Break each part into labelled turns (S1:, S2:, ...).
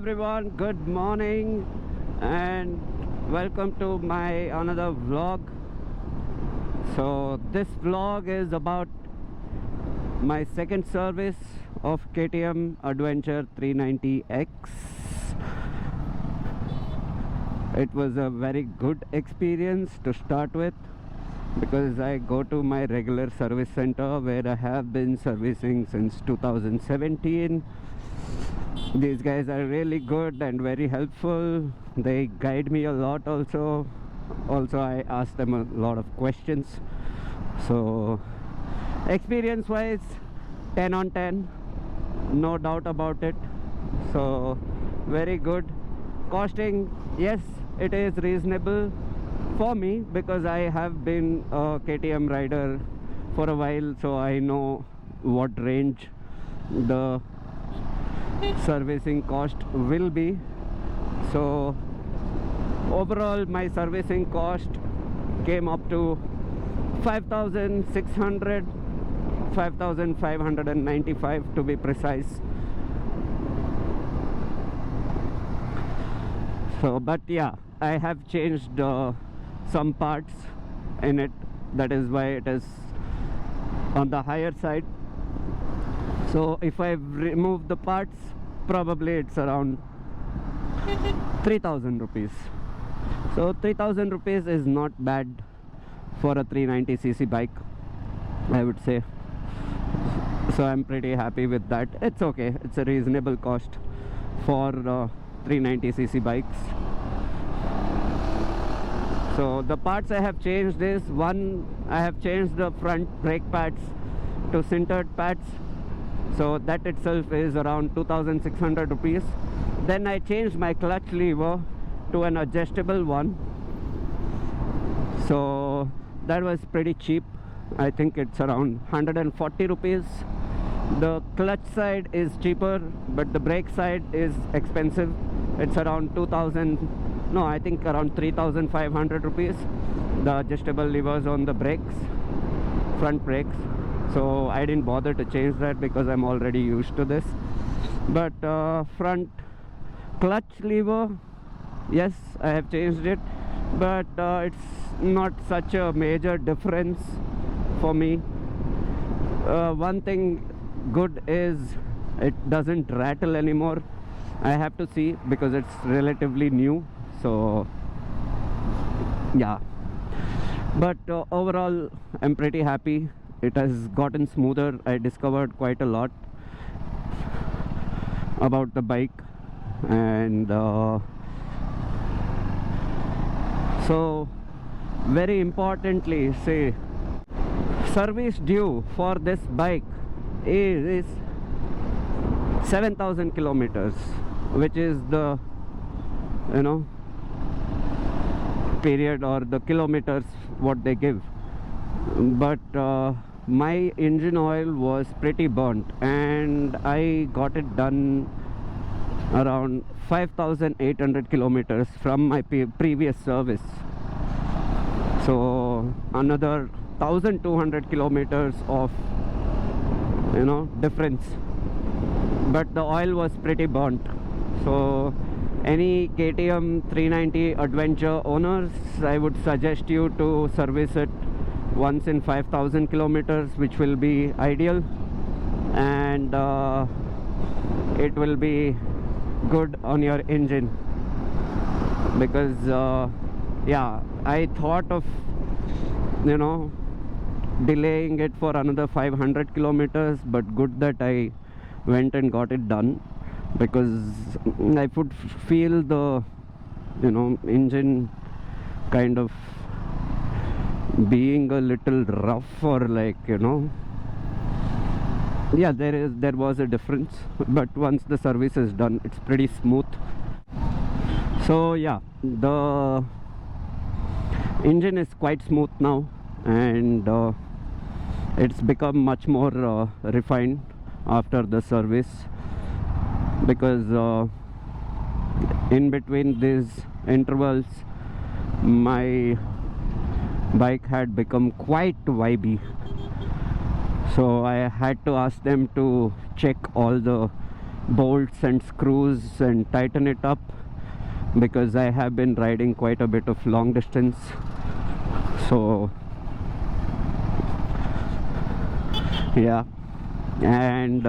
S1: everyone, good morning and welcome to my another vlog. So this vlog is about my second service of KTM Adventure 390X. It was a very good experience to start with because I go to my regular service center where I have been servicing since 2017. These guys are really good and very helpful. They guide me a lot also. I ask them a lot of questions. So experience wise, 10 on 10, no doubt about it. So very good. Costing, yes, it is reasonable for me because I have been a KTM rider for a while, so I know what range the servicing cost will be. So overall my servicing cost came up to 5,600, 5,595 to be precise. So but yeah, I have changed some parts in it, that is why it is on the higher side. So if I remove the parts, probably it's around 3,000 rupees. So 3,000 rupees is not bad for a 390cc bike, I would say. So I'm pretty happy with that. It's okay, it's a reasonable cost for 390cc bikes. So the parts I have changed is, one, I have changed the front brake pads to sintered pads. So that itself is around 2,600 rupees. Then I changed my clutch lever to an adjustable one. So that was pretty cheap. I think it's around 140 rupees. The clutch side is cheaper, but the brake side is expensive. It's around 2,000, no, I think around 3,500 rupees. The adjustable levers on the brakes, front brakes. So I didn't bother to change that because I'm already used to this. But front clutch lever, yes, I have changed it, but it's not such a major difference for me. One thing good is it doesn't rattle anymore. I have to see because it's relatively new. So yeah, but overall I'm pretty happy. It has gotten smoother. I discovered quite a lot about the bike, and so very importantly, say, service due for this bike is 7,000 kilometers, which is the, you know, period or the kilometers what they give. But my engine oil was pretty burnt and I got it done around 5,800 kilometers from my previous service. So another 1,200 kilometers of, you know, difference, but the oil was pretty burnt. So any KTM 390 Adventure owners, I would suggest you to service it once in 5,000 kilometers, which will be ideal, and it will be good on your engine. Because yeah, I thought of, you know, delaying it for another 500 kilometers, but good that I went and got it done, because I would feel the, you know, engine kind of being a little rough, or like, you know, yeah, there was a difference. But once the service is done, it's pretty smooth. So yeah, the engine is quite smooth now, and it's become much more refined after the service, because in between these intervals my bike had become quite vibey. So I had to ask them to check all the bolts and screws and tighten it up, because I have been riding quite a bit of long distance. So yeah, and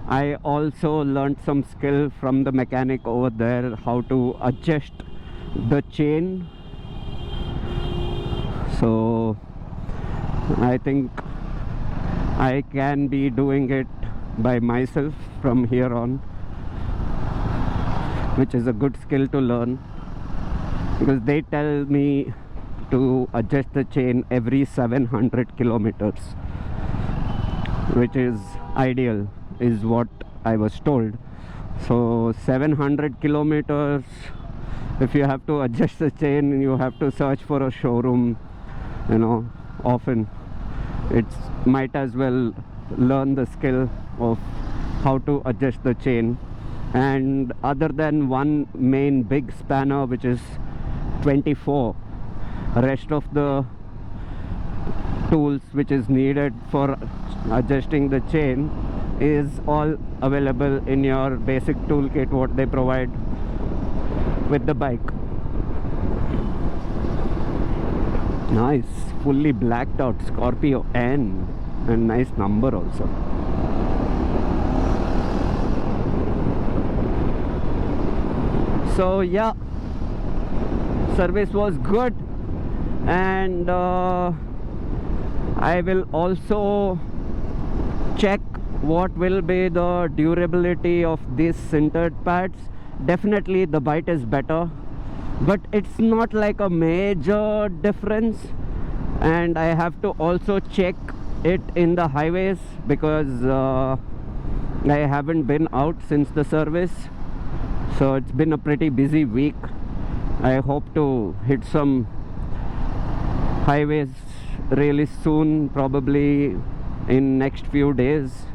S1: I also learned some skill from the mechanic over there, how to adjust the chain. So I think I can be doing it by myself from here on, which is a good skill to learn, because they tell me to adjust the chain every 700 kilometers, which is ideal, is what I was told. So 700 kilometers, if you have to adjust the chain, you have to search for a showroom, you know, often. It's might as well learn the skill of how to adjust the chain. And other than one main big spanner, which is 24, rest of the tools which is needed for adjusting the chain is all available in your basic toolkit what they provide with the bike. Nice, fully blacked out Scorpio N, and nice number also. So yeah, service was good, and I will also check what will be the durability of these sintered pads. Definitely the bite is better, but it's not like a major difference. And I have to also check it in the highways, because I haven't been out since the service, so it's been a pretty busy week. I hope to hit some highways really soon, probably in next few days.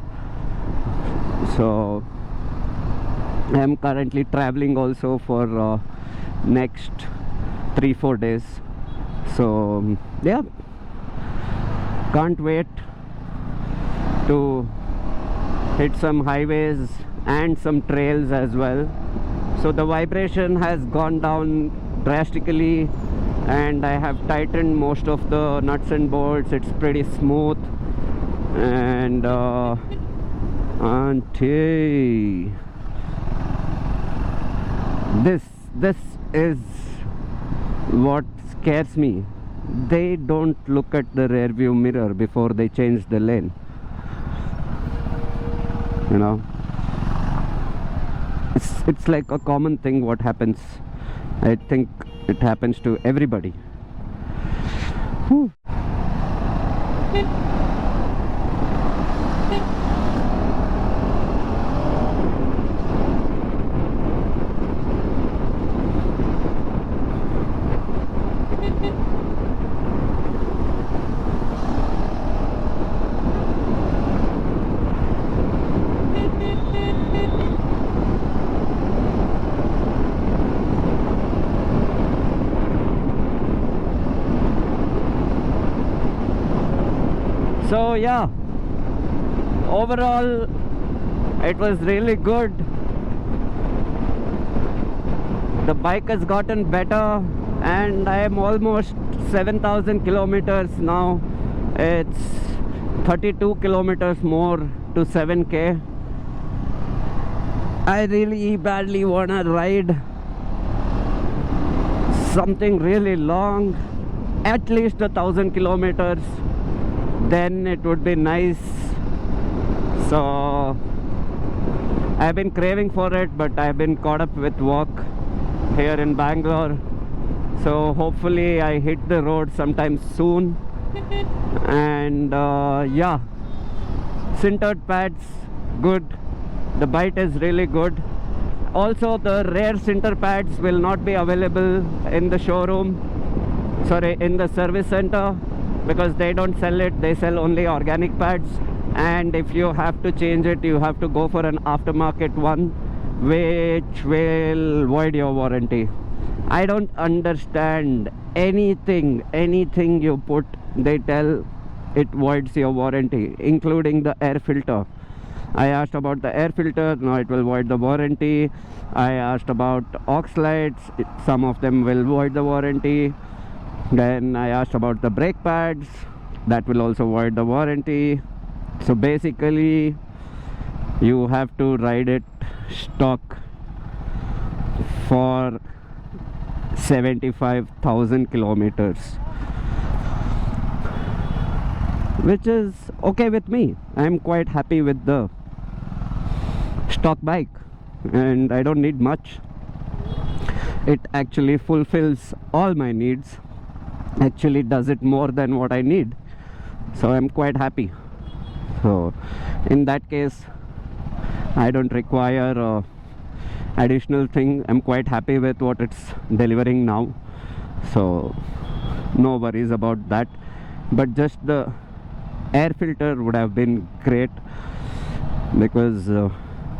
S1: So I am currently traveling also for next 3-4 days. So yeah, can't wait to hit some highways and some trails as well. So the vibration has gone down drastically, and I have tightened most of the nuts and bolts. It's pretty smooth, and auntie, this is what scares me. They don't look at the rear view mirror before they change the lane, you know. It's like a common thing what happens. I think it happens to everybody. Whew. So yeah, overall it was really good. The bike has gotten better, and I am almost 7,000 kilometers now. It's 32 kilometers more to 7K. I really badly wanna ride something really long, at least 1,000 kilometers. Then it would be nice. So I've been craving for it, but I've been caught up with work here in Bangalore. So hopefully I hit the road sometime soon. And yeah, sintered pads, good. The bite is really good. Also, the rare sinter pads will not be available in the showroom, sorry, in the service center, because they don't sell it. They sell only organic pads, and if you have to change it, you have to go for an aftermarket one, which will void your warranty. I don't understand anything you put, they tell it voids your warranty, including the air filter. I asked about the air filter, no, it will void the warranty. I asked about aux lights, some of them will void the warranty. Then I asked about the brake pads, that will also void the warranty. So basically you have to ride it stock for 75,000 kilometers, which is okay with me. I'm quite happy with the stock bike and I don't need much. It actually fulfills all my needs, actually does it more than what I need, so I'm quite happy. So in that case I don't require additional thing. I'm quite happy with what it's delivering now, so no worries about that. But just the air filter would have been great, because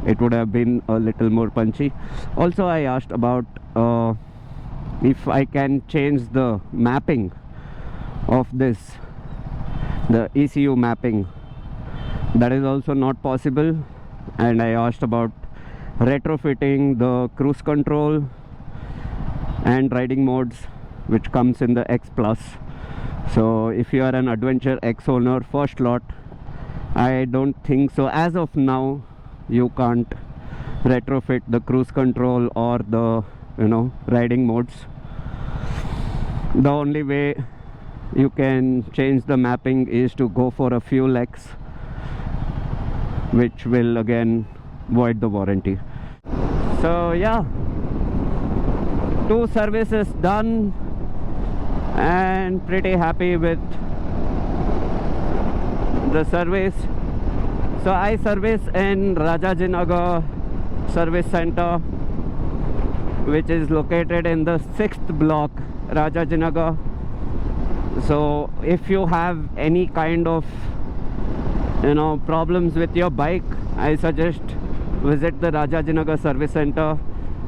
S1: it would have been a little more punchy. Also I asked about if I can change the mapping of this, the ECU mapping. That is also not possible. And I asked about retrofitting the cruise control and riding modes which comes in the X Plus. So if you are an Adventure X owner first lot, I don't think so as of now you can't retrofit the cruise control or the riding modes. The only way you can change the mapping is to go for a Fuel X, which will again void the warranty. So yeah, 2 services done and pretty happy with the service. So I service in Rajajinagar service center, which is located in the 6th block, Rajajinagar. So if you have any kind of problems with your bike, I suggest visit the Rajajinagar service center.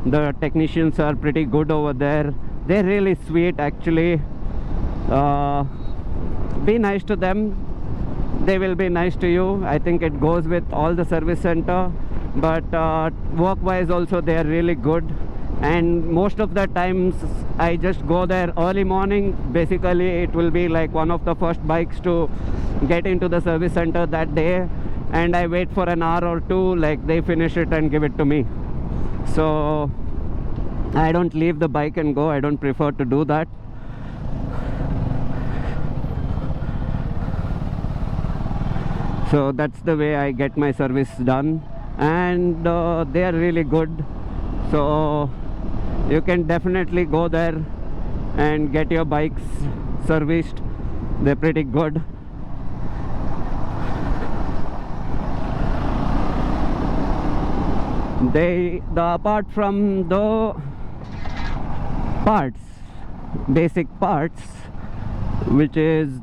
S1: The technicians are pretty good over there. They're really sweet actually. Be nice to them, they will be nice to you. I think it goes with all the service center, but work wise also they are really good. And most of the times I just go there early morning. Basically it will be like one of the first bikes to get into the service center that day, and I wait for an hour or two, like they finish it and give it to me. So I don't leave the bike and go. I don't prefer to do that. So that's the way I get my service done, and they are really good. So you can definitely go there and get your bikes serviced. They're pretty good. Apart from the parts, basic parts, which is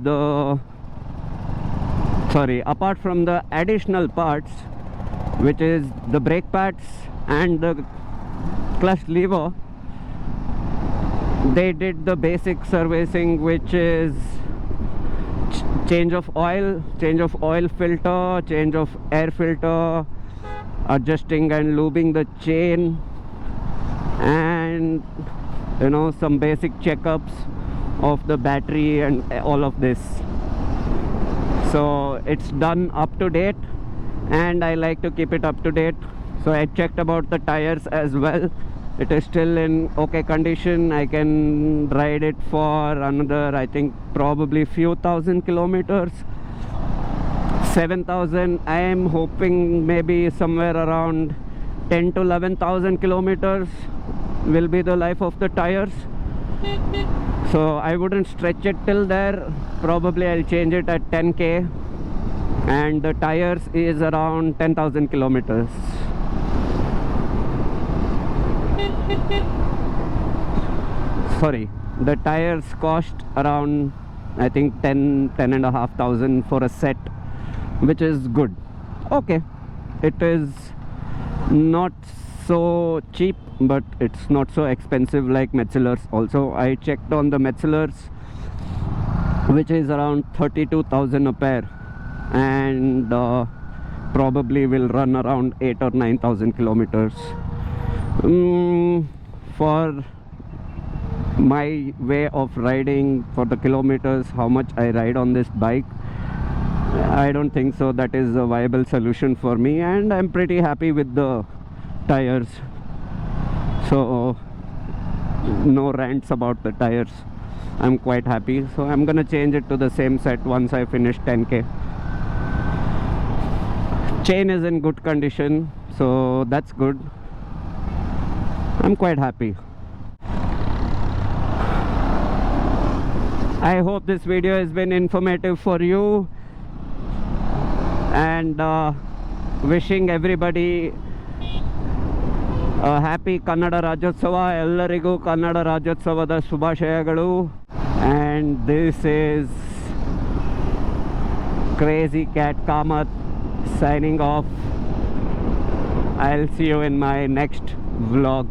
S1: apart from the additional parts, which is the brake pads and the clutch lever, they did the basic servicing, which is change of oil filter, change of air filter, adjusting and lubing the chain, and some basic checkups of the battery and all of this. So it's done up to date, and I like to keep it up to date. So I checked about the tires as well. It is still in okay condition. I can ride it for another, I think probably few thousand kilometers, 7,000. I am hoping maybe somewhere around 10 to 11,000 kilometers will be the life of the tires. So I wouldn't stretch it till there. Probably I'll change it at 10k, and the tires is around 10,000 kilometers. Sorry, the tires cost around, I think 10 and a half thousand for a set, which is good. Okay, it is not so cheap, but it's not so expensive like Metzeler's. Also I checked on the Metzeler's, which is around 32,000 a pair, and probably will run around 8 or 9,000 kilometers. For my way of riding, for the kilometers how much I ride on this bike, I don't think so that is a viable solution for me, and I'm pretty happy with the tires. So no rants about the tires, I'm quite happy. So I'm gonna change it to the same set once I finish 10k. Chain is in good condition, so that's good. I'm quite happy. I hope this video has been informative for you, and wishing everybody a happy Kannada Rajyotsava. Ellarigu Kannada Rajyotsavada Shubhashayagalu. And this is Crazy Cat Kamath signing off. I'll see you in my next vlog.